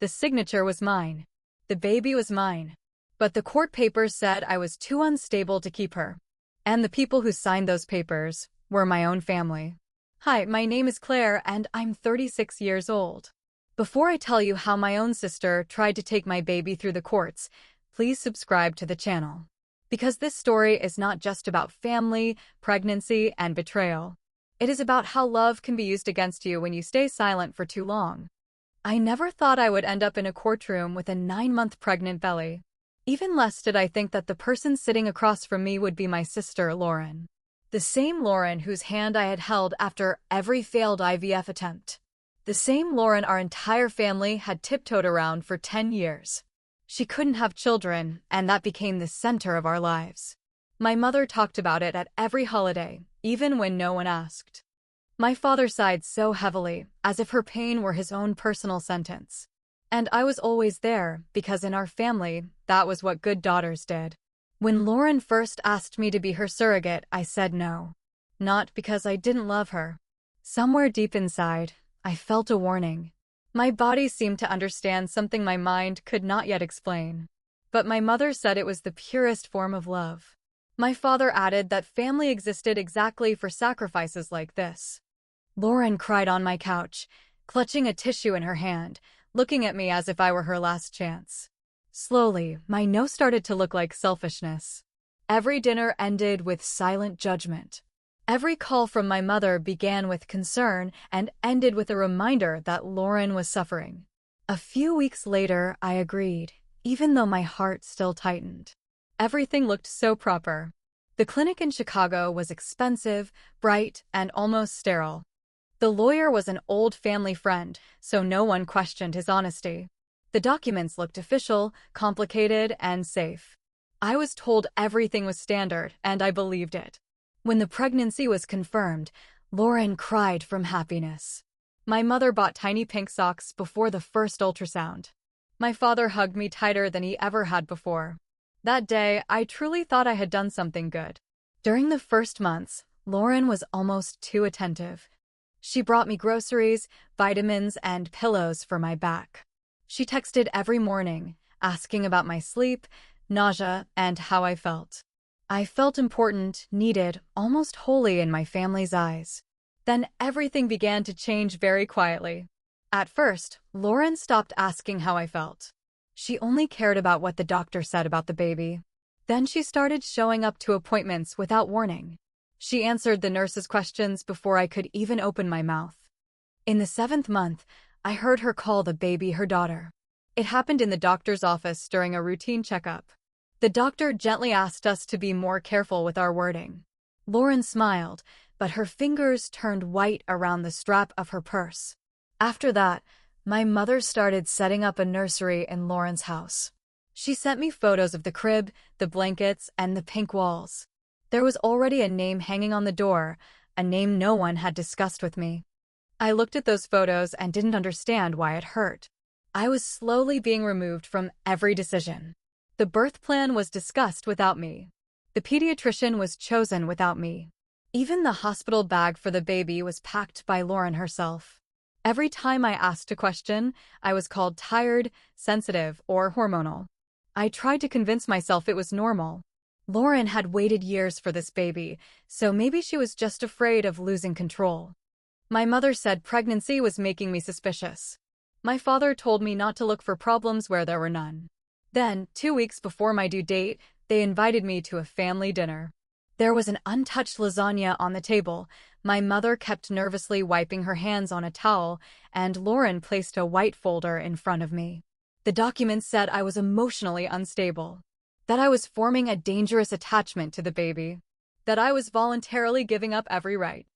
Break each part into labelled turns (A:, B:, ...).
A: The signature was mine. The baby was mine. But the court papers said I was too unstable to keep her. And the people who signed those papers were my own family. Hi, my name is Claire and I'm 36 years old. Before I tell you how my own sister tried to take my baby through the courts, please subscribe to the channel. Because this story is not just about family, pregnancy, and betrayal. It is about how love can be used against you when you stay silent for too long. I never thought I would end up in a courtroom with a 9-month pregnant belly. Even less did I think that the person sitting across from me would be my sister, Lauren. The same Lauren whose hand I had held after every failed IVF attempt. The same Lauren our entire family had tiptoed around for 10 years. She couldn't have children, and that became the center of our lives. My mother talked about it at every holiday, even when no one asked. My father sighed so heavily, as if her pain were his own personal sentence. And I was always there, because in our family, that was what good daughters did. When Lauren first asked me to be her surrogate, I said no. Not because I didn't love her. Somewhere deep inside, I felt a warning. My body seemed to understand something my mind could not yet explain. But my mother said it was the purest form of love. My father added that family existed exactly for sacrifices like this. Lauren cried on my couch, clutching a tissue in her hand, looking at me as if I were her last chance. Slowly, my no started to look like selfishness. Every dinner ended with silent judgment. Every call from my mother began with concern and ended with a reminder that Lauren was suffering. A few weeks later, I agreed, even though my heart still tightened. Everything looked so proper. The clinic in Chicago was expensive, bright, and almost sterile. The lawyer was an old family friend, so no one questioned his honesty. The documents looked official, complicated, and safe. I was told everything was standard, and I believed it. When the pregnancy was confirmed, Lauren cried from happiness. My mother bought tiny pink socks before the first ultrasound. My father hugged me tighter than he ever had before. That day, I truly thought I had done something good. During the first months, Lauren was almost too attentive. She brought me groceries, vitamins, and pillows for my back. She texted every morning, asking about my sleep, nausea, and how I felt. I felt important, needed, almost holy in my family's eyes. Then everything began to change very quietly. At first, Lauren stopped asking how I felt. She only cared about what the doctor said about the baby. Then she started showing up to appointments without warning. She answered the nurse's questions before I could even open my mouth. In the 7th month, I heard her call the baby her daughter. It happened in the doctor's office during a routine checkup. The doctor gently asked us to be more careful with our wording. Lauren smiled, but her fingers turned white around the strap of her purse. After that, my mother started setting up a nursery in Lauren's house. She sent me photos of the crib, the blankets, and the pink walls. There was already a name hanging on the door, a name no one had discussed with me. I looked at those photos and didn't understand why it hurt. I was slowly being removed from every decision. The birth plan was discussed without me. The pediatrician was chosen without me. Even the hospital bag for the baby was packed by Lauren herself. Every time I asked a question, I was called tired, sensitive, or hormonal. I tried to convince myself it was normal. Lauren had waited years for this baby, so maybe she was just afraid of losing control. My mother said pregnancy was making me suspicious. My father told me not to look for problems where there were none. Then, 2 weeks before my due date, they invited me to a family dinner. There was an untouched lasagna on the table. My mother kept nervously wiping her hands on a towel, and Lauren placed a white folder in front of me. The documents said I was emotionally unstable, that I was forming a dangerous attachment to the baby, that I was voluntarily giving up every right.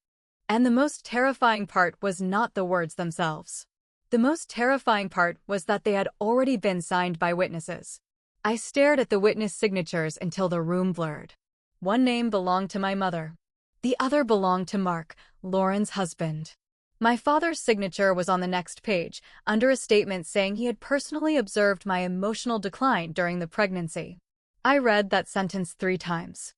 A: And the most terrifying part was not the words themselves. The most terrifying part was that they had already been signed by witnesses. I stared at the witness signatures until the room blurred. One name belonged to my mother. The other belonged to Mark, Lauren's husband. My father's signature was on the next page, under a statement saying he had personally observed my emotional decline during the pregnancy. I read that sentence 3 times.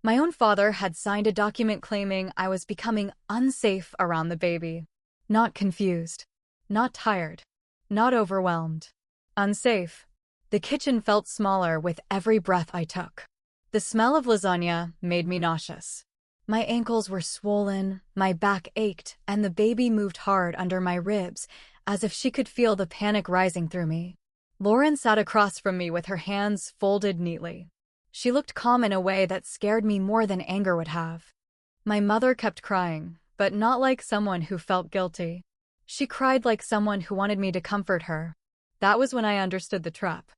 A: My own father had signed a document claiming I was becoming unsafe around the baby. Not confused. Not tired. not overwhelmed. Unsafe. The kitchen felt smaller with every breath I took. The smell of lasagna made me nauseous. My ankles were swollen, my back ached, and the baby moved hard under my ribs, as if she could feel the panic rising through me. Lauren sat across from me with her hands folded neatly. She looked calm in a way that scared me more than anger would have. My mother kept crying, but not like someone who felt guilty. She cried like someone who wanted me to comfort her. That was when I understood the trap.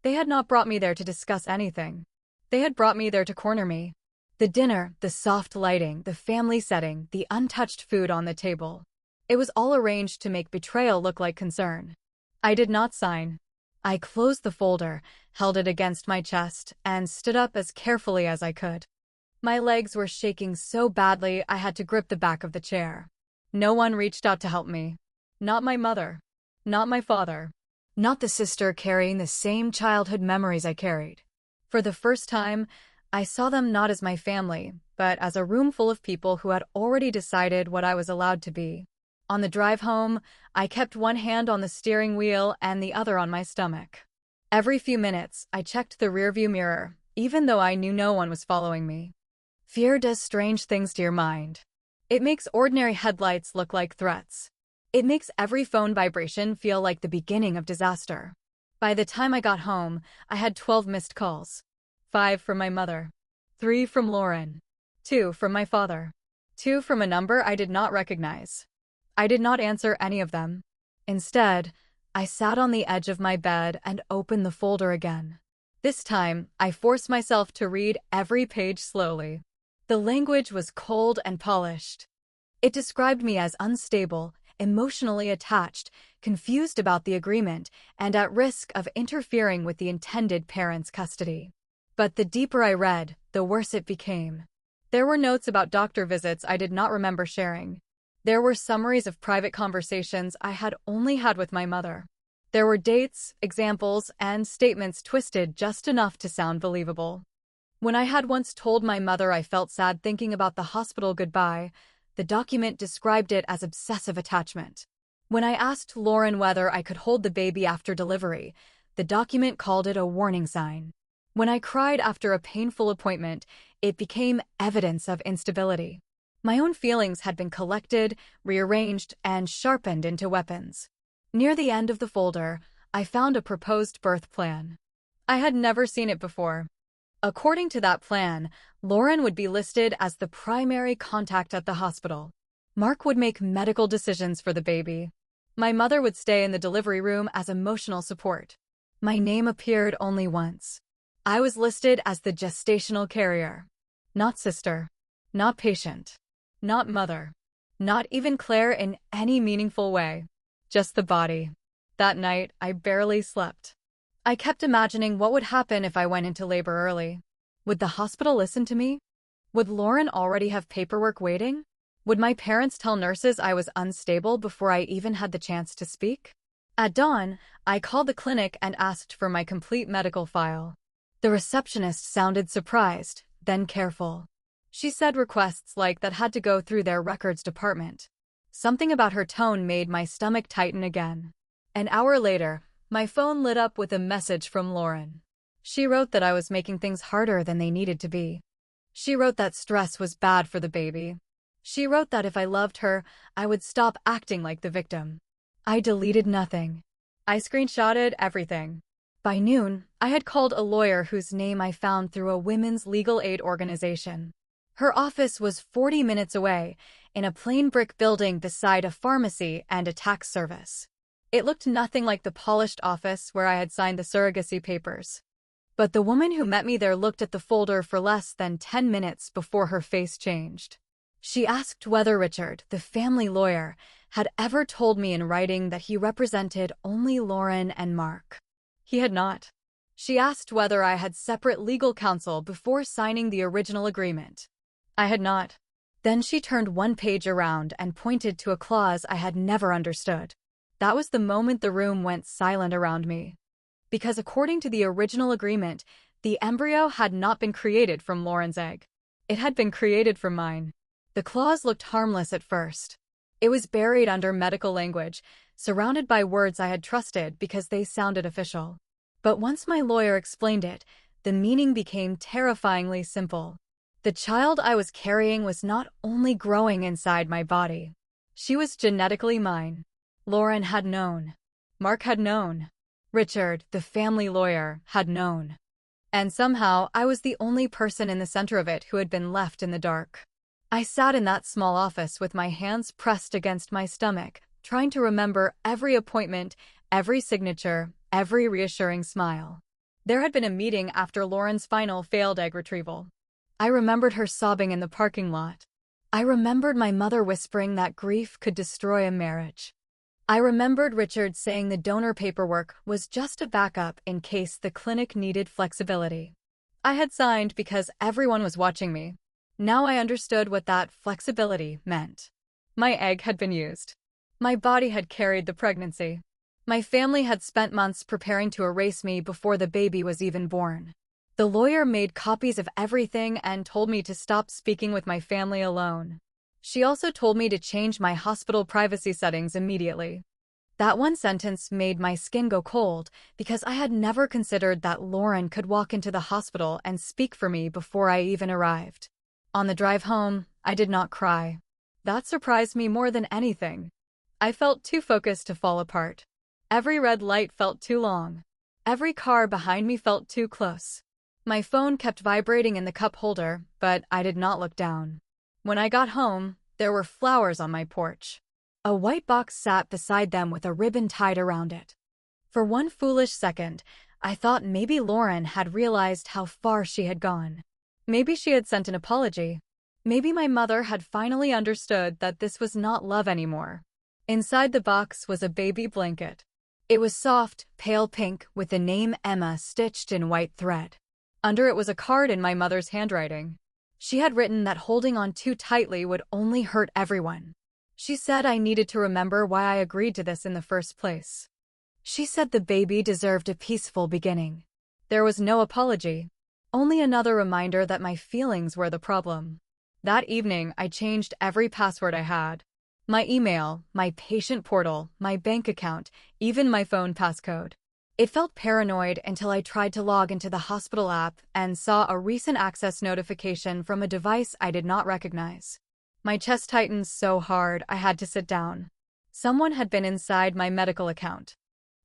A: They had not brought me there to discuss anything. They had brought me there to corner me. The dinner, the soft lighting, the family setting, the untouched food on the table. It was all arranged to make betrayal look like concern. I did not sign. I closed the folder, held it against my chest, and stood up as carefully as I could. My legs were shaking so badly I had to grip the back of the chair. No one reached out to help me. Not my mother. Not my father. Not the sister carrying the same childhood memories I carried. For the first time, I saw them not as my family, but as a room full of people who had already decided what I was allowed to be. On the drive home, I kept one hand on the steering wheel and the other on my stomach. Every few minutes, I checked the rearview mirror, even though I knew no one was following me. Fear does strange things to your mind. It makes ordinary headlights look like threats. It makes every phone vibration feel like the beginning of disaster. By the time I got home, I had 12 missed calls. 5 from my mother. 3 from Lauren. 2 from my father. 2 from a number I did not recognize. I did not answer any of them. Instead, I sat on the edge of my bed and opened the folder again. This time, I forced myself to read every page slowly. The language was cold and polished. It described me as unstable, emotionally attached, confused about the agreement, and at risk of interfering with the intended parent's custody. But the deeper I read, the worse it became. There were notes about doctor visits I did not remember sharing. There were summaries of private conversations I had only had with my mother. There were dates, examples, and statements twisted just enough to sound believable. When I had once told my mother I felt sad thinking about the hospital goodbye, the document described it as obsessive attachment. When I asked Lauren whether I could hold the baby after delivery, the document called it a warning sign. When I cried after a painful appointment, it became evidence of instability. My own feelings had been collected, rearranged, and sharpened into weapons. Near the end of the folder, I found a proposed birth plan. I had never seen it before. According to that plan, Lauren would be listed as the primary contact at the hospital. Mark would make medical decisions for the baby. My mother would stay in the delivery room as emotional support. My name appeared only once. I was listed as the gestational carrier. Not sister. Not patient. Not mother. Not even Claire in any meaningful way. Just the body. That night, I barely slept. I kept imagining what would happen if I went into labor early. Would the hospital listen to me? Would Lauren already have paperwork waiting? Would my parents tell nurses I was unstable before I even had the chance to speak? At dawn, I called the clinic and asked for my complete medical file. The receptionist sounded surprised, then careful. She said requests like that had to go through their records department. Something about her tone made my stomach tighten again. An hour later, my phone lit up with a message from Lauren. She wrote that I was making things harder than they needed to be. She wrote that stress was bad for the baby. She wrote that if I loved her, I would stop acting like the victim. I deleted nothing. I screenshotted everything. By noon, I had called a lawyer whose name I found through a women's legal aid organization. Her office was 40 minutes away, in a plain brick building beside a pharmacy and a tax service. It looked nothing like the polished office where I had signed the surrogacy papers. But the woman who met me there looked at the folder for less than 10 minutes before her face changed. She asked whether Richard, the family lawyer, had ever told me in writing that he represented only Lauren and Mark. He had not. She asked whether I had separate legal counsel before signing the original agreement. I had not. Then she turned one page around and pointed to a clause I had never understood. That was the moment the room went silent around me. Because according to the original agreement, the embryo had not been created from Lauren's egg. It had been created from mine. The clause looked harmless at first. It was buried under medical language, surrounded by words I had trusted because they sounded official. But once my lawyer explained it, the meaning became terrifyingly simple. The child I was carrying was not only growing inside my body. She was genetically mine. Lauren had known. Mark had known. Richard, the family lawyer, had known. And somehow, I was the only person in the center of it who had been left in the dark. I sat in that small office with my hands pressed against my stomach, trying to remember every appointment, every signature, every reassuring smile. There had been a meeting after Lauren's final failed egg retrieval. I remembered her sobbing in the parking lot. I remembered my mother whispering that grief could destroy a marriage. I remembered Richard saying the donor paperwork was just a backup in case the clinic needed flexibility. I had signed because everyone was watching me. Now I understood what that flexibility meant. My egg had been used. My body had carried the pregnancy. My family had spent months preparing to erase me before the baby was even born. The lawyer made copies of everything and told me to stop speaking with my family alone. She also told me to change my hospital privacy settings immediately. That one sentence made my skin go cold because I had never considered that Lauren could walk into the hospital and speak for me before I even arrived. On the drive home, I did not cry. That surprised me more than anything. I felt too focused to fall apart. Every red light felt too long. Every car behind me felt too close. My phone kept vibrating in the cup holder, but I did not look down. When I got home, there were flowers on my porch. A white box sat beside them with a ribbon tied around it. For one foolish second, I thought maybe Lauren had realized how far she had gone. Maybe she had sent an apology. Maybe my mother had finally understood that this was not love anymore. Inside the box was a baby blanket. It was soft, pale pink, with the name Emma stitched in white thread. Under it was a card in my mother's handwriting. She had written that holding on too tightly would only hurt everyone. She said I needed to remember why I agreed to this in the first place. She said the baby deserved a peaceful beginning. There was no apology, only another reminder that my feelings were the problem. That evening, I changed every password I had. My email, my patient portal, my bank account, even my phone passcode. It felt paranoid until I tried to log into the hospital app and saw a recent access notification from a device I did not recognize. My chest tightened so hard I had to sit down. Someone had been inside my medical account.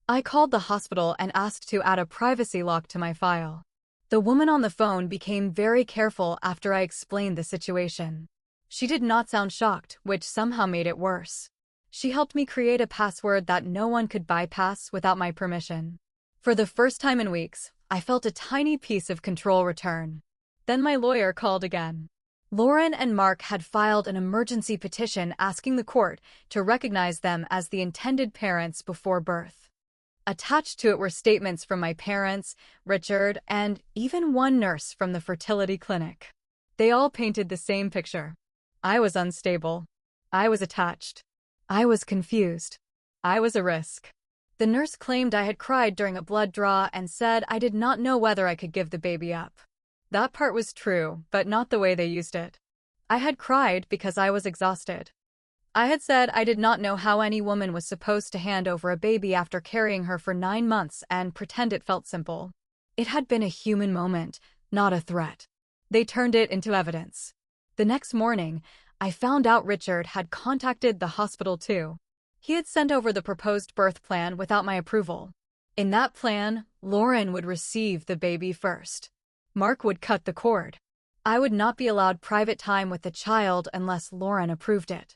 A: I called the hospital and asked to add a privacy lock to my file. The woman on the phone became very careful after I explained the situation. She did not sound shocked, which somehow made it worse. She helped me create a password that no one could bypass without my permission. For the first time in weeks, I felt a tiny piece of control return. Then my lawyer called again. Lauren and Mark had filed an emergency petition asking the court to recognize them as the intended parents before birth. Attached to it were statements from my parents, Richard, and even one nurse from the fertility clinic. They all painted the same picture. I was unstable. I was attached. I was confused. I was a risk. The nurse claimed I had cried during a blood draw and said I did not know whether I could give the baby up. That part was true, but not the way they used it. I had cried because I was exhausted. I had said I did not know how any woman was supposed to hand over a baby after carrying her for 9 months and pretend it felt simple. It had been a human moment, not a threat. They turned it into evidence. The next morning, I found out Richard had contacted the hospital too. He had sent over the proposed birth plan without my approval. In that plan, Lauren would receive the baby first. Mark would cut the cord. I would not be allowed private time with the child unless Lauren approved it.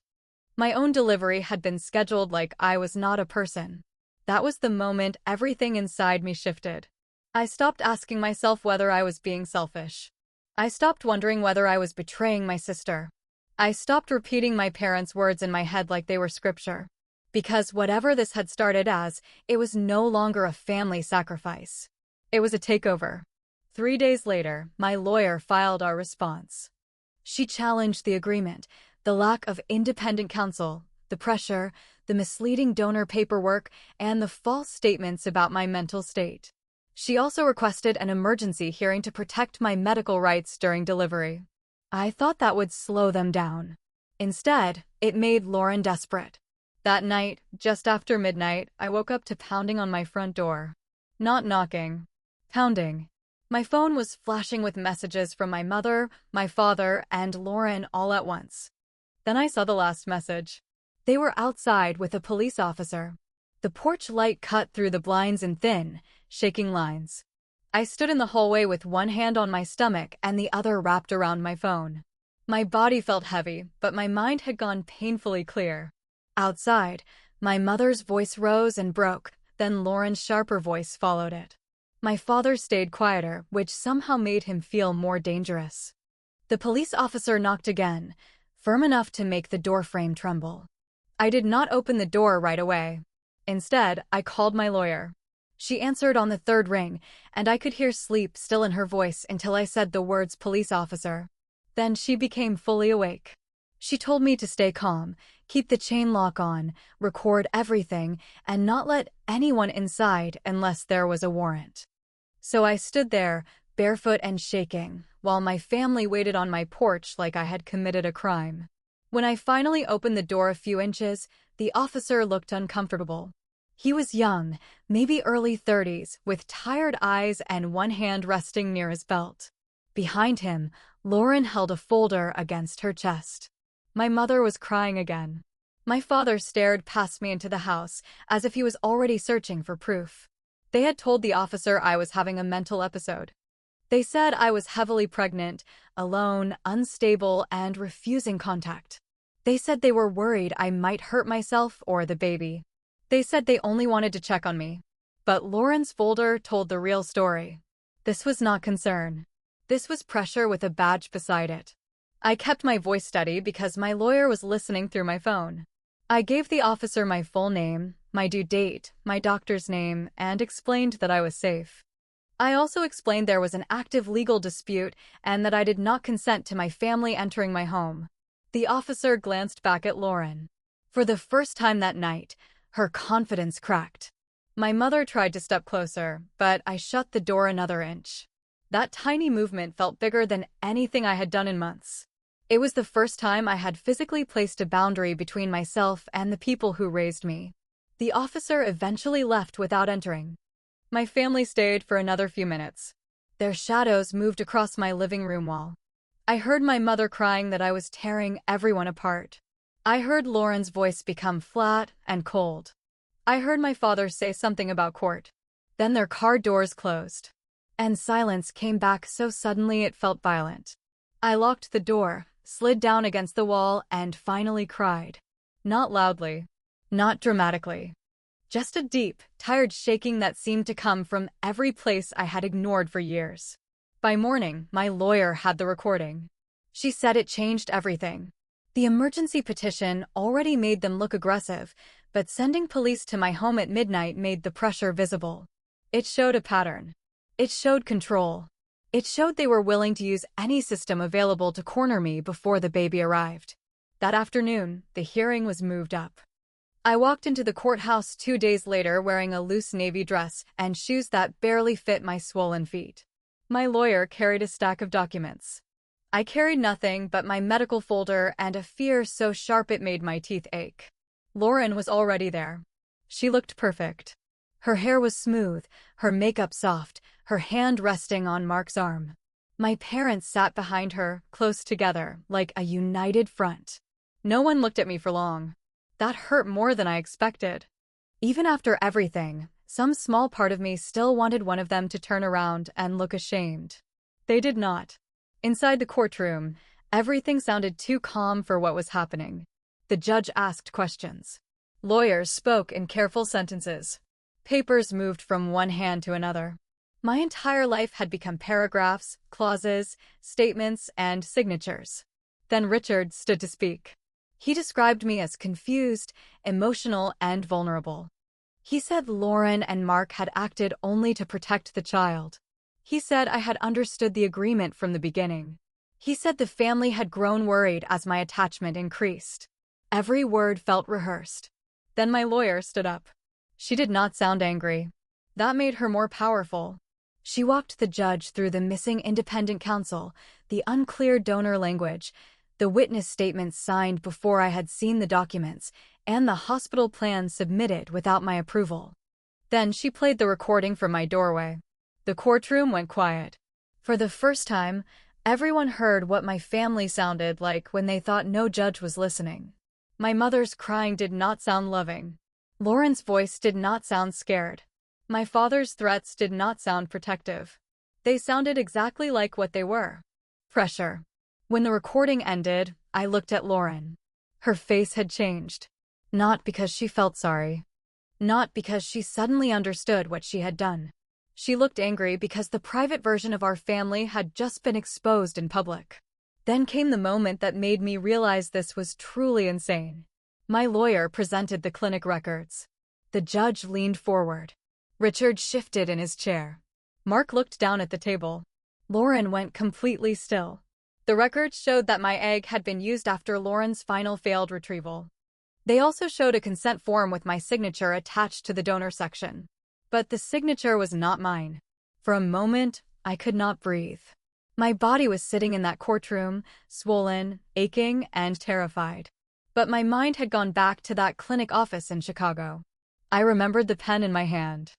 A: My own delivery had been scheduled like I was not a person. That was the moment everything inside me shifted. I stopped asking myself whether I was being selfish. I stopped wondering whether I was betraying my sister. I stopped repeating my parents' words in my head like they were scripture. Because whatever this had started as, it was no longer a family sacrifice. It was a takeover. 3 days later, my lawyer filed our response. She challenged the agreement, the lack of independent counsel, the pressure, the misleading donor paperwork, and the false statements about my mental state. She also requested an emergency hearing to protect my medical rights during delivery. I thought that would slow them down. Instead, it made Lauren desperate. That night, just after midnight, I woke up to pounding on my front door. Not knocking. Pounding. My phone was flashing with messages from my mother, my father, and Lauren all at once. Then I saw the last message. They were outside with a police officer. The porch light cut through the blinds in thin, shaking lines. I stood in the hallway with one hand on my stomach and the other wrapped around my phone. My body felt heavy, but my mind had gone painfully clear. Outside, my mother's voice rose and broke, then Lauren's sharper voice followed it. My father stayed quieter, which somehow made him feel more dangerous. The police officer knocked again, firm enough to make the door frame tremble. I did not open the door right away. Instead, I called my lawyer. She answered on the third ring, and I could hear sleep still in her voice until I said the words police officer. Then she became fully awake. She told me to stay calm, keep the chain lock on, record everything, and not let anyone inside unless there was a warrant. So I stood there, barefoot and shaking, while my family waited on my porch like I had committed a crime. When I finally opened the door a few inches, the officer looked uncomfortable. He was young, maybe early 30s, with tired eyes and one hand resting near his belt. Behind him, Lauren held a folder against her chest. My mother was crying again. My father stared past me into the house, as if he was already searching for proof. They had told the officer I was having a mental episode. They said I was heavily pregnant, alone, unstable, and refusing contact. They said they were worried I might hurt myself or the baby. They said they only wanted to check on me. But Lauren's folder told the real story. This was not concern. This was pressure with a badge beside it. I kept my voice steady because my lawyer was listening through my phone. I gave the officer my full name, my due date, my doctor's name, and explained that I was safe. I also explained there was an active legal dispute and that I did not consent to my family entering my home. The officer glanced back at Lauren. For the first time that night, her confidence cracked. My mother tried to step closer, but I shut the door another inch. That tiny movement felt bigger than anything I had done in months. It was the first time I had physically placed a boundary between myself and the people who raised me. The officer eventually left without entering. My family stayed for another few minutes. Their shadows moved across my living room wall. I heard my mother crying that I was tearing everyone apart. I heard Lauren's voice become flat and cold. I heard my father say something about court. Then their car doors closed. And silence came back so suddenly it felt violent. I locked the door, slid down against the wall, and finally cried. Not loudly. Not dramatically. Just a deep, tired shaking that seemed to come from every place I had ignored for years. By morning, my lawyer had the recording. She said it changed everything. The emergency petition already made them look aggressive, but sending police to my home at midnight made the pressure visible. It showed a pattern. It showed control. It showed they were willing to use any system available to corner me before the baby arrived. That afternoon, the hearing was moved up. I walked into the courthouse 2 days later wearing a loose navy dress and shoes that barely fit my swollen feet. My lawyer carried a stack of documents. I carried nothing but my medical folder and a fear so sharp it made my teeth ache. Lauren was already there. She looked perfect. Her hair was smooth, her makeup soft, her hand resting on Mark's arm. My parents sat behind her, close together, like a united front. No one looked at me for long. That hurt more than I expected. Even after everything, some small part of me still wanted one of them to turn around and look ashamed. They did not. Inside the courtroom, everything sounded too calm for what was happening. The judge asked questions. Lawyers spoke in careful sentences. Papers moved from one hand to another. My entire life had become paragraphs, clauses, statements, and signatures. Then Richard stood to speak. He described me as confused, emotional, and vulnerable. He said Lauren and Mark had acted only to protect the child. He said I had understood the agreement from the beginning. He said the family had grown worried as my attachment increased. Every word felt rehearsed. Then my lawyer stood up. She did not sound angry. That made her more powerful. She walked the judge through the missing independent counsel, the unclear donor language, the witness statements signed before I had seen the documents, and the hospital plan submitted without my approval. Then she played the recording from my doorway. The courtroom went quiet. For the first time, everyone heard what my family sounded like when they thought no judge was listening. My mother's crying did not sound loving. Lauren's voice did not sound scared. My father's threats did not sound protective. They sounded exactly like what they were. Pressure. When the recording ended, I looked at Lauren. Her face had changed. Not because she felt sorry. Not because she suddenly understood what she had done. She looked angry because the private version of our family had just been exposed in public. Then came the moment that made me realize this was truly insane. My lawyer presented the clinic records. The judge leaned forward. Richard shifted in his chair. Mark looked down at the table. Lauren went completely still. The records showed that my egg had been used after Lauren's final failed retrieval. They also showed a consent form with my signature attached to the donor section. But the signature was not mine. For a moment, I could not breathe. My body was sitting in that courtroom, swollen, aching, and terrified. But my mind had gone back to that clinic office in Chicago. I remembered the pen in my hand.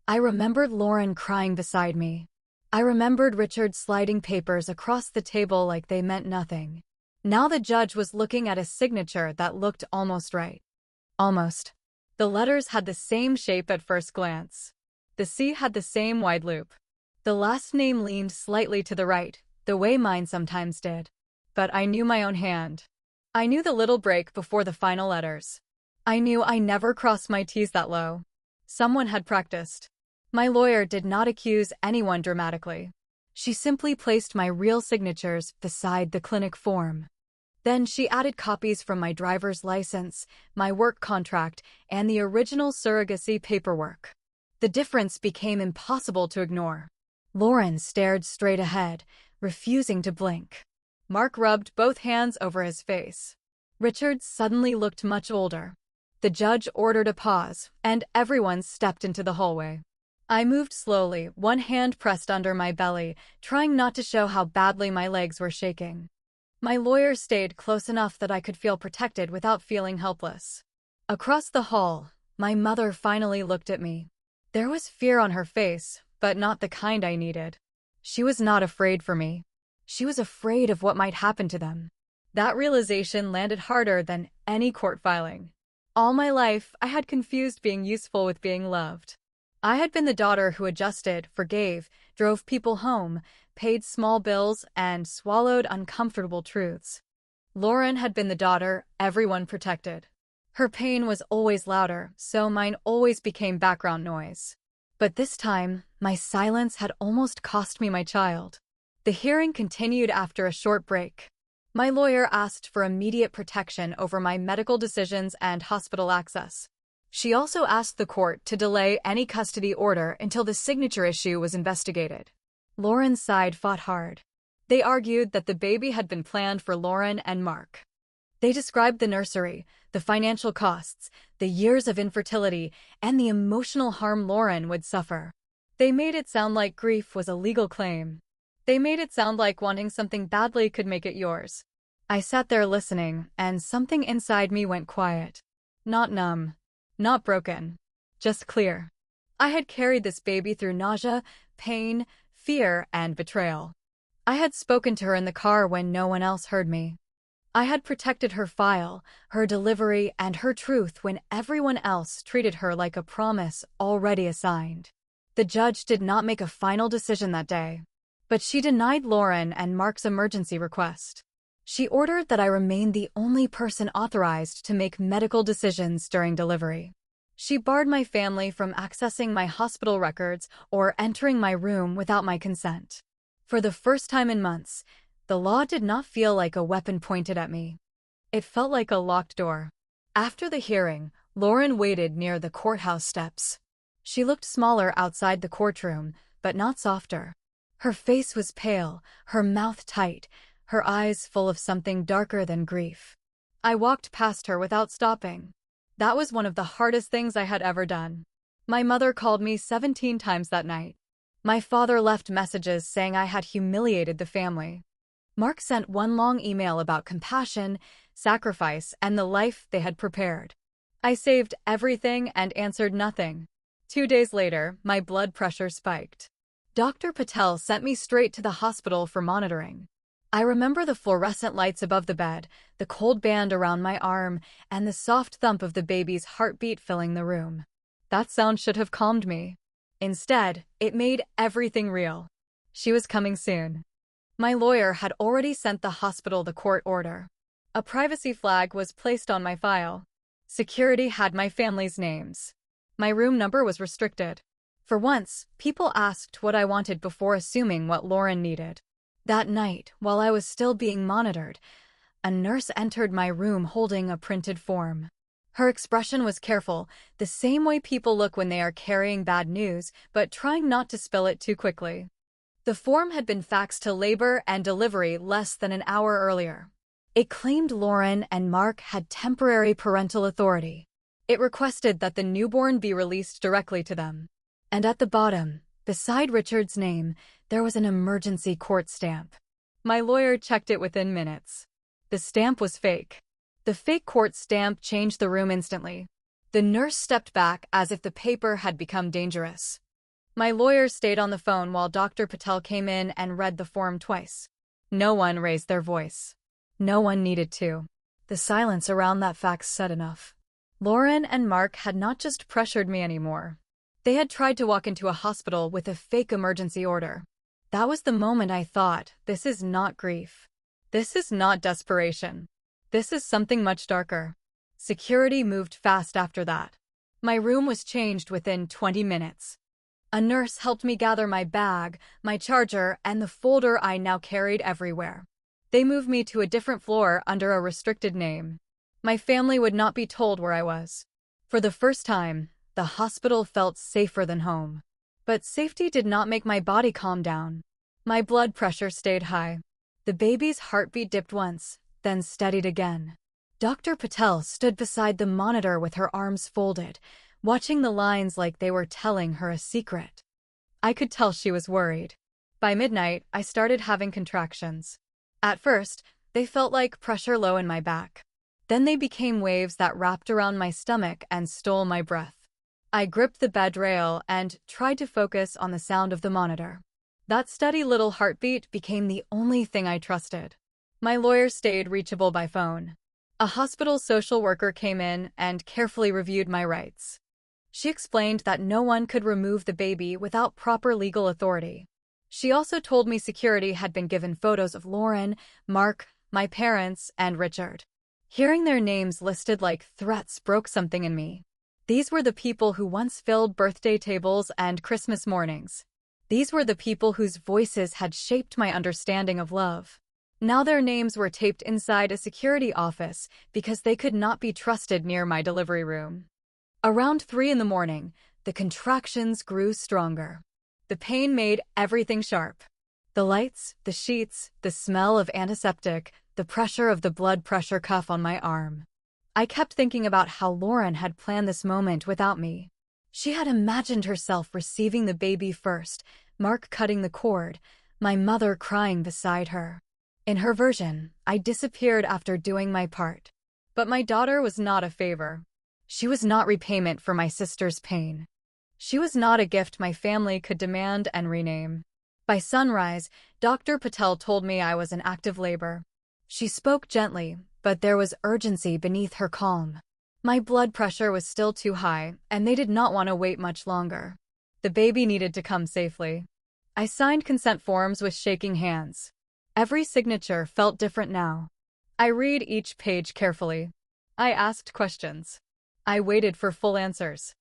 A: I remembered Lauren crying beside me. I remembered Richard sliding papers across the table like they meant nothing. Now the judge was looking at a signature that looked almost right. Almost. The letters had the same shape at first glance. The C had the same wide loop. The last name leaned slightly to the right, the way mine sometimes did. But I knew my own hand. I knew the little break before the final letters. I knew I never crossed my T's that low. Someone had practiced. My lawyer did not accuse anyone dramatically. She simply placed my real signatures beside the clinic form. Then she added copies from my driver's license, my work contract, and the original surrogacy paperwork. The difference became impossible to ignore. Lauren stared straight ahead, refusing to blink. Mark rubbed both hands over his face. Richard suddenly looked much older. The judge ordered a pause, and everyone stepped into the hallway. I moved slowly, one hand pressed under my belly, trying not to show how badly my legs were shaking. My lawyer stayed close enough that I could feel protected without feeling helpless. Across the hall, my mother finally looked at me. There was fear on her face, but not the kind I needed. She was not afraid for me. She was afraid of what might happen to them. That realization landed harder than any court filing. All my life, I had confused being useful with being loved. I had been the daughter who adjusted, forgave, drove people home, paid small bills, and swallowed uncomfortable truths. Lauren had been the daughter everyone protected. Her pain was always louder, so mine always became background noise. But this time, my silence had almost cost me my child. The hearing continued after a short break. My lawyer asked for immediate protection over my medical decisions and hospital access. She also asked the court to delay any custody order until the signature issue was investigated. Lauren's side fought hard. They argued that the baby had been planned for Lauren and Mark. They described the nursery, the financial costs, the years of infertility, and the emotional harm Lauren would suffer. They made it sound like grief was a legal claim. They made it sound like wanting something badly could make it yours. I sat there listening, and something inside me went quiet. Not numb. Not broken. Just clear. I had carried this baby through nausea, pain, fear, and betrayal. I had spoken to her in the car when no one else heard me. I had protected her file, her delivery, and her truth when everyone else treated her like a promise already assigned. The judge did not make a final decision that day, but she denied Lauren and Mark's emergency request. She ordered that I remain the only person authorized to make medical decisions during delivery. She barred my family from accessing my hospital records or entering my room without my consent. For the first time in months, the law did not feel like a weapon pointed at me. It felt like a locked door. After the hearing, Lauren waited near the courthouse steps. She looked smaller outside the courtroom, but not softer. Her face was pale, her mouth tight, her eyes full of something darker than grief. I walked past her without stopping. That was one of the hardest things I had ever done. My mother called me 17 times that night. My father left messages saying I had humiliated the family. Mark sent one long email about compassion, sacrifice, and the life they had prepared. I saved everything and answered nothing. 2 days later, my blood pressure spiked. Dr. Patel sent me straight to the hospital for monitoring. I remember the fluorescent lights above the bed, the cold band around my arm, and the soft thump of the baby's heartbeat filling the room. That sound should have calmed me. Instead, it made everything real. She was coming soon. My lawyer had already sent the hospital the court order. A privacy flag was placed on my file. Security had my family's names. My room number was restricted. For once, people asked what I wanted before assuming what Lauren needed. That night, while I was still being monitored, a nurse entered my room holding a printed form. Her expression was careful, the same way people look when they are carrying bad news, but trying not to spill it too quickly. The form had been faxed to labor and delivery less than an hour earlier. It claimed Lauren and Mark had temporary parental authority. It requested that the newborn be released directly to them. And at the bottom, beside Richard's name, there was an emergency court stamp. My lawyer checked it within minutes. The stamp was fake. The fake court stamp changed the room instantly. The nurse stepped back as if the paper had become dangerous. My lawyer stayed on the phone while Dr. Patel came in and read the form twice. No one raised their voice. No one needed to. The silence around that fax said enough. Lauren and Mark had not just pressured me anymore. They had tried to walk into a hospital with a fake emergency order. That was the moment I thought, this is not grief. This is not desperation. This is something much darker. Security moved fast after that. My room was changed within 20 minutes. A nurse helped me gather my bag, my charger, and the folder I now carried everywhere. They moved me to a different floor under a restricted name. My family would not be told where I was. For the first time, the hospital felt safer than home. But safety did not make my body calm down. My blood pressure stayed high. The baby's heartbeat dipped once, then steadied again. Dr. Patel stood beside the monitor with her arms folded, watching the lines like they were telling her a secret. I could tell she was worried. By midnight, I started having contractions. At first, they felt like pressure low in my back. Then they became waves that wrapped around my stomach and stole my breath. I gripped the bed rail and tried to focus on the sound of the monitor. That steady little heartbeat became the only thing I trusted. My lawyer stayed reachable by phone. A hospital social worker came in and carefully reviewed my rights. She explained that no one could remove the baby without proper legal authority. She also told me security had been given photos of Lauren, Mark, my parents, and Richard. Hearing their names listed like threats broke something in me. These were the people who once filled birthday tables and Christmas mornings. These were the people whose voices had shaped my understanding of love. Now their names were taped inside a security office because they could not be trusted near my delivery room. Around 3 in the morning, the contractions grew stronger. The pain made everything sharp. The lights, the sheets, the smell of antiseptic, the pressure of the blood pressure cuff on my arm. I kept thinking about how Lauren had planned this moment without me. She had imagined herself receiving the baby first, Mark cutting the cord, my mother crying beside her. In her version, I disappeared after doing my part. But my daughter was not a favor. She was not repayment for my sister's pain. She was not a gift my family could demand and rename. By sunrise, Dr. Patel told me I was in active labor. She spoke gently, but there was urgency beneath her calm. My blood pressure was still too high, and they did not want to wait much longer. The baby needed to come safely. I signed consent forms with shaking hands. Every signature felt different now. I read each page carefully. I asked questions. I waited for full answers.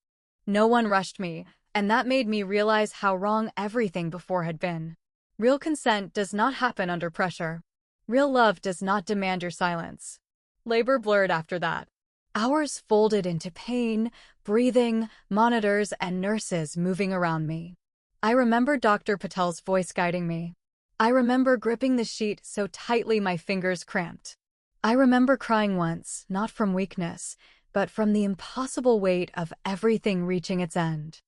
A: No one rushed me, and that made me realize how wrong everything before had been. Real consent does not happen under pressure. Real love does not demand your silence. Labor blurred after that. Hours folded into pain, breathing, monitors, and nurses moving around me. I remember Dr. Patel's voice guiding me. I remember gripping the sheet so tightly my fingers cramped. I remember crying once, not from weakness, but from the impossible weight of everything reaching its end.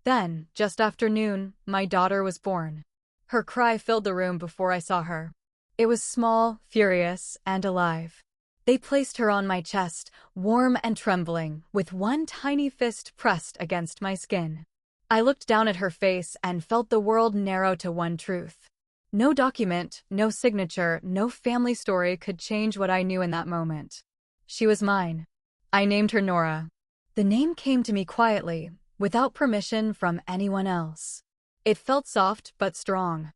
A: Then, just after noon, my daughter was born. Her cry filled the room before I saw her. It was small, furious, and alive. They placed her on my chest, warm and trembling, with one tiny fist pressed against my skin. I looked down at her face and felt the world narrow to one truth. No document, no signature, no family story could change what I knew in that moment. She was mine. I named her Nora. The name came to me quietly, without permission from anyone else. It felt soft but strong.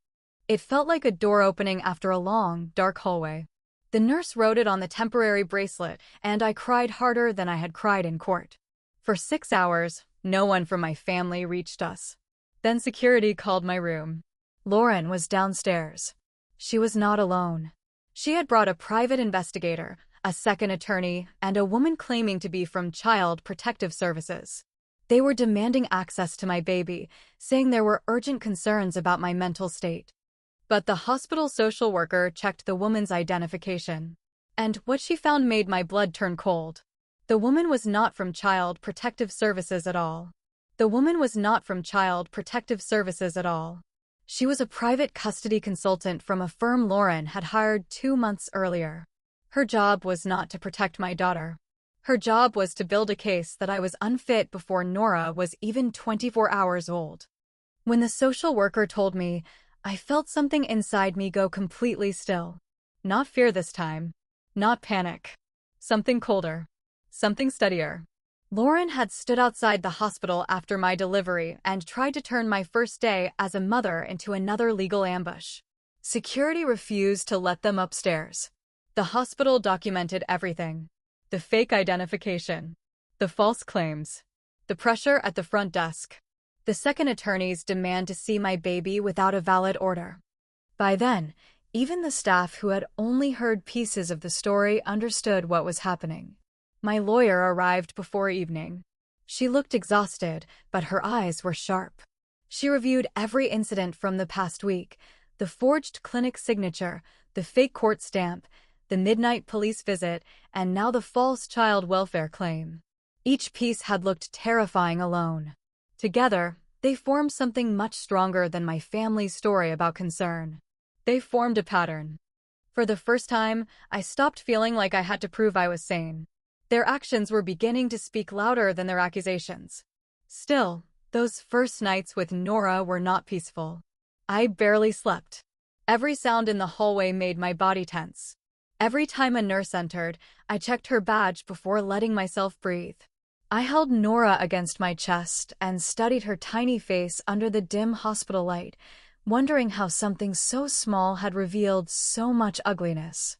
A: It felt like a door opening after a long, dark hallway. The nurse wrote it on the temporary bracelet, and I cried harder than I had cried in court. For 6 hours, no one from my family reached us. Then security called my room. Lauren was downstairs. She was not alone. She had brought a private investigator, a second attorney, and a woman claiming to be from Child Protective Services. They were demanding access to my baby, saying there were urgent concerns about my mental state. But the hospital social worker checked the woman's identification. And what she found made my blood turn cold. The woman was not from Child Protective Services at all. The woman was not from Child Protective Services at all. She was a private custody consultant from a firm Lauren had hired 2 months earlier. Her job was not to protect my daughter. Her job was to build a case that I was unfit before Nora was even 24 hours old. When the social worker told me, I felt something inside me go completely still. Not fear this time. Not panic. Something colder. Something steadier. Lauren had stood outside the hospital after my delivery and tried to turn my first day as a mother into another legal ambush. Security refused to let them upstairs. The hospital documented everything. The fake identification. The false claims. The pressure at the front desk. The second attorney's demand to see my baby without a valid order. By then, even the staff who had only heard pieces of the story understood what was happening. My lawyer arrived before evening. She looked exhausted, but her eyes were sharp. She reviewed every incident from the past week, the forged clinic signature, the fake court stamp, the midnight police visit, and now the false child welfare claim. Each piece had looked terrifying alone. Together, they formed something much stronger than my family's story about concern. They formed a pattern. For the first time, I stopped feeling like I had to prove I was sane. Their actions were beginning to speak louder than their accusations. Still, those first nights with Nora were not peaceful. I barely slept. Every sound in the hallway made my body tense. Every time a nurse entered, I checked her badge before letting myself breathe. I held Nora against my chest and studied her tiny face under the dim hospital light, wondering how something so small had revealed so much ugliness.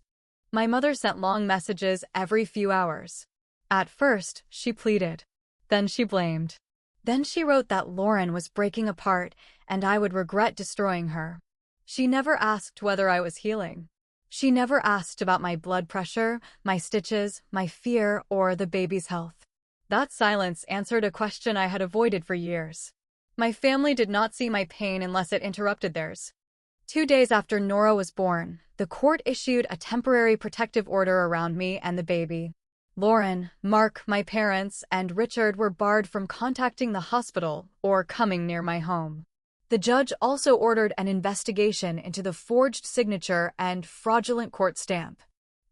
A: My mother sent long messages every few hours. At first, she pleaded. Then she blamed. Then she wrote that Lauren was breaking apart and I would regret destroying her. She never asked whether I was healing. She never asked about my blood pressure, my stitches, my fear, or the baby's health. That silence answered a question I had avoided for years. My family did not see my pain unless it interrupted theirs. 2 days after Nora was born, the court issued a temporary protective order around me and the baby. Lauren, Mark, my parents, and Richard were barred from contacting the hospital or coming near my home. The judge also ordered an investigation into the forged signature and fraudulent court stamp.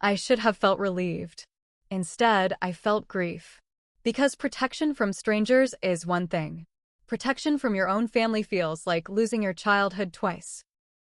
A: I should have felt relieved. Instead, I felt grief. Because protection from strangers is one thing. Protection from your own family feels like losing your childhood twice.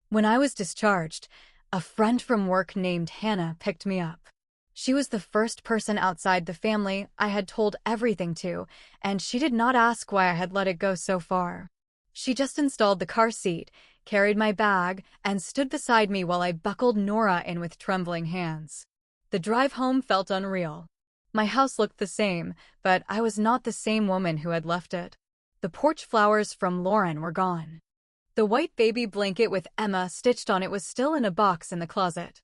A: When I was discharged, a friend from work named Hannah picked me up. She was the first person outside the family I had told everything to, and she did not ask why I had let it go so far. She just installed the car seat, carried my bag, and stood beside me while I buckled Nora in with trembling hands. The drive home felt unreal. My house looked the same, but I was not the same woman who had left it. The porch flowers from Lauren were gone. The white baby blanket with Emma stitched on it was still in a box in the closet.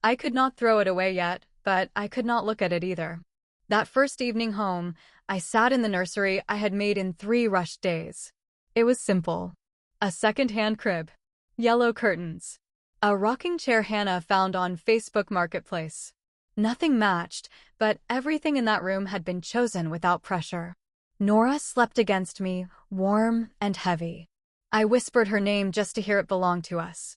A: I could not throw it away yet, but I could not look at it either. That first evening home, I sat in the nursery I had made in 3 rushed days. It was simple. A second-hand crib. Yellow curtains. A rocking chair Hannah found on Facebook Marketplace. Nothing matched, but everything in that room had been chosen without pressure. Nora slept against me, warm and heavy. I whispered her name just to hear it belong to us.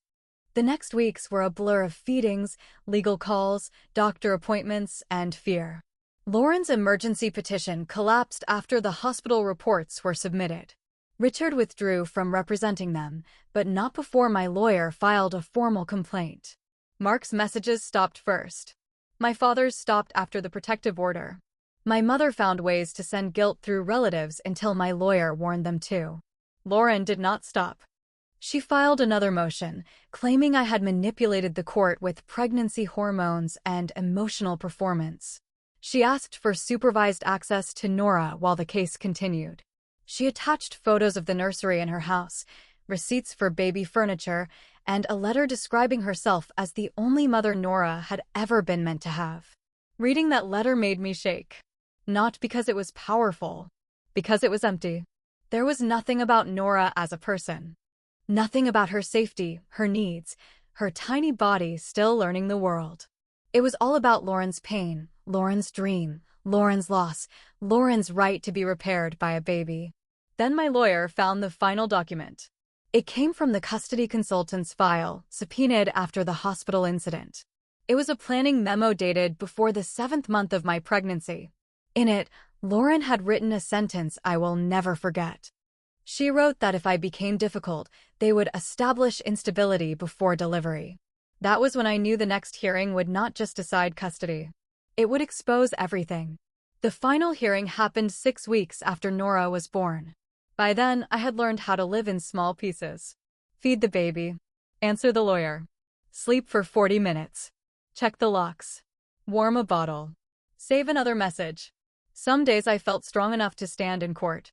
A: The next weeks were a blur of feedings, legal calls, doctor appointments, and fear. Lauren's emergency petition collapsed after the hospital reports were submitted. Richard withdrew from representing them, but not before my lawyer filed a formal complaint. Mark's messages stopped first. My father's stopped after the protective order. My mother found ways to send guilt through relatives until my lawyer warned them too. Lauren did not stop. She filed another motion, claiming I had manipulated the court with pregnancy hormones and emotional performance. She asked for supervised access to Nora while the case continued. She attached photos of the nursery in her house, receipts for baby furniture, and a letter describing herself as the only mother Nora had ever been meant to have. Reading that letter made me shake. Not because it was powerful, because it was empty. There was nothing about Nora as a person. Nothing about her safety, her needs, her tiny body still learning the world. It was all about Lauren's pain, Lauren's dream, Lauren's loss, Lauren's right to be repaired by a baby. Then my lawyer found the final document. It came from the custody consultant's file, subpoenaed after the hospital incident. It was a planning memo dated before the 7th month of my pregnancy. In it, Lauren had written a sentence I will never forget. She wrote that if I became difficult, they would establish instability before delivery. That was when I knew the next hearing would not just decide custody. It would expose everything. The final hearing happened 6 weeks after Nora was born. By then, I had learned how to live in small pieces. Feed the baby. Answer the lawyer. Sleep for 40 minutes. Check the locks. Warm a bottle. Save another message. Some days I felt strong enough to stand in court.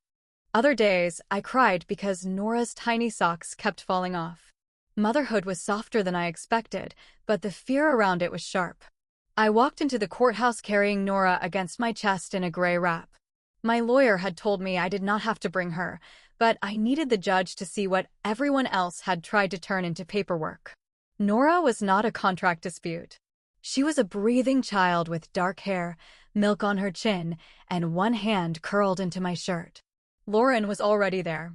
A: Other days, I cried because Nora's tiny socks kept falling off. Motherhood was softer than I expected, but the fear around it was sharp. I walked into the courthouse carrying Nora against my chest in a gray wrap. My lawyer had told me I did not have to bring her, but I needed the judge to see what everyone else had tried to turn into paperwork. Nora was not a contract dispute. She was a breathing child with dark hair, milk on her chin, and one hand curled into my shirt. Lauren was already there.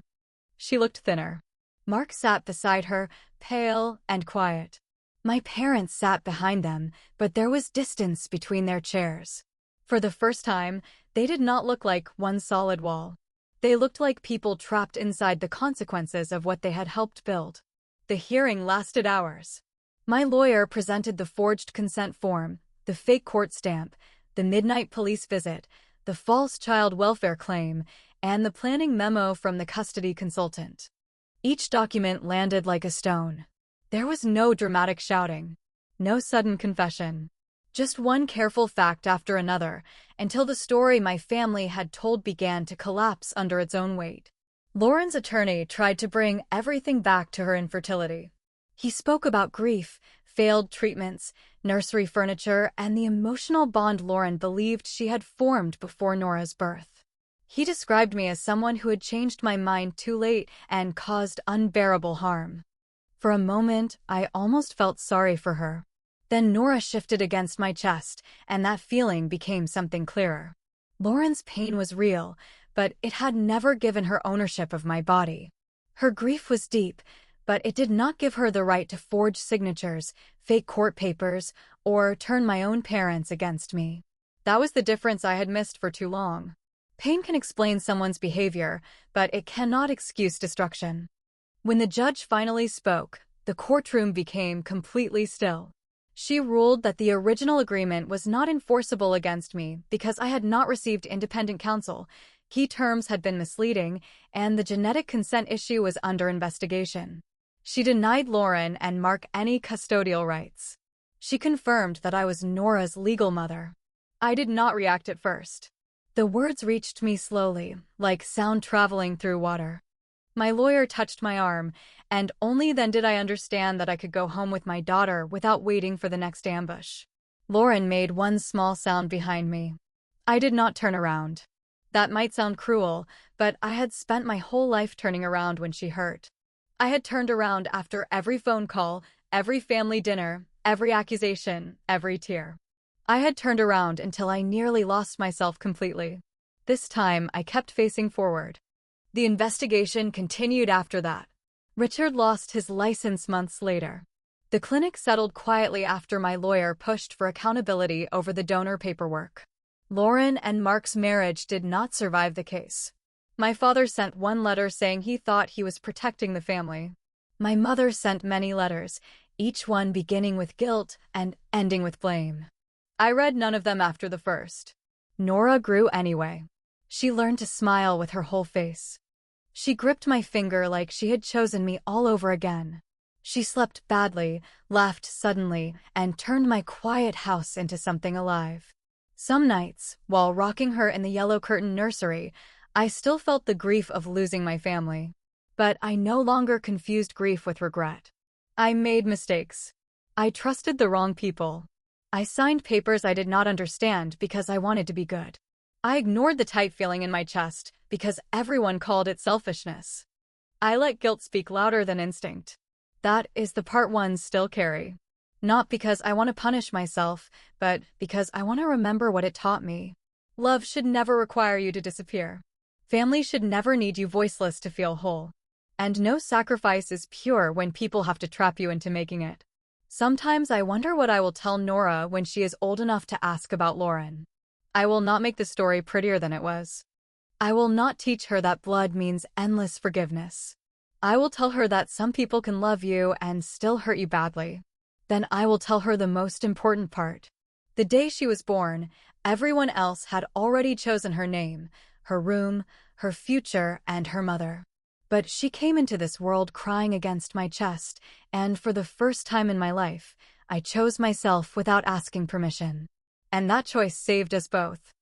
A: She looked thinner. Mark sat beside her, pale and quiet. My parents sat behind them, but there was distance between their chairs. For the first time, they did not look like one solid wall. They looked like people trapped inside the consequences of what they had helped build. The hearing lasted hours. My lawyer presented the forged consent form, the fake court stamp, the midnight police visit, the false child welfare claim, and the planning memo from the custody consultant. Each document landed like a stone. There was no dramatic shouting, no sudden confession. Just one careful fact after another, until the story my family had told began to collapse under its own weight. Lauren's attorney tried to bring everything back to her infertility. He spoke about grief, failed treatments, nursery furniture, and the emotional bond Lauren believed she had formed before Nora's birth. He described me as someone who had changed my mind too late and caused unbearable harm. For a moment, I almost felt sorry for her. Then Nora shifted against my chest, and that feeling became something clearer. Lauren's pain was real, but it had never given her ownership of my body. Her grief was deep, but it did not give her the right to forge signatures, fake court papers, or turn my own parents against me. That was the difference I had missed for too long. Pain can explain someone's behavior, but it cannot excuse destruction. When the judge finally spoke, the courtroom became completely still. She ruled that the original agreement was not enforceable against me because I had not received independent counsel, key terms had been misleading, and the genetic consent issue was under investigation. She denied Lauren and Mark any custodial rights. She confirmed that I was Nora's legal mother. I did not react at first. The words reached me slowly, like sound traveling through water. My lawyer touched my arm, and only then did I understand that I could go home with my daughter without waiting for the next ambush. Lauren made one small sound behind me. I did not turn around. That might sound cruel, but I had spent my whole life turning around when she hurt. I had turned around after every phone call, every family dinner, every accusation, every tear. I had turned around until I nearly lost myself completely. This time, I kept facing forward. The investigation continued after that. Richard lost his license months later. The clinic settled quietly after my lawyer pushed for accountability over the donor paperwork. Lauren and Mark's marriage did not survive the case. My father sent one letter saying he thought he was protecting the family. My mother sent many letters, each one beginning with guilt and ending with blame. I read none of them after the first. Nora grew anyway. She learned to smile with her whole face. She gripped my finger like she had chosen me all over again. She slept badly, laughed suddenly, and turned my quiet house into something alive. Some nights, while rocking her in the yellow curtain nursery, I still felt the grief of losing my family. But I no longer confused grief with regret. I made mistakes. I trusted the wrong people. I signed papers I did not understand because I wanted to be good. I ignored the tight feeling in my chest because everyone called it selfishness. I let guilt speak louder than instinct. That is the part ones still carry. Not because I want to punish myself, but because I want to remember what it taught me. Love should never require you to disappear. Family should never need you voiceless to feel whole. And no sacrifice is pure when people have to trap you into making it. Sometimes I wonder what I will tell Nora when she is old enough to ask about Lauren. I will not make the story prettier than it was. I will not teach her that blood means endless forgiveness. I will tell her that some people can love you and still hurt you badly. Then I will tell her the most important part. The day she was born, everyone else had already chosen her name, her room, her future, and her mother. But she came into this world crying against my chest, and for the first time in my life, I chose myself without asking permission. And that choice saved us both.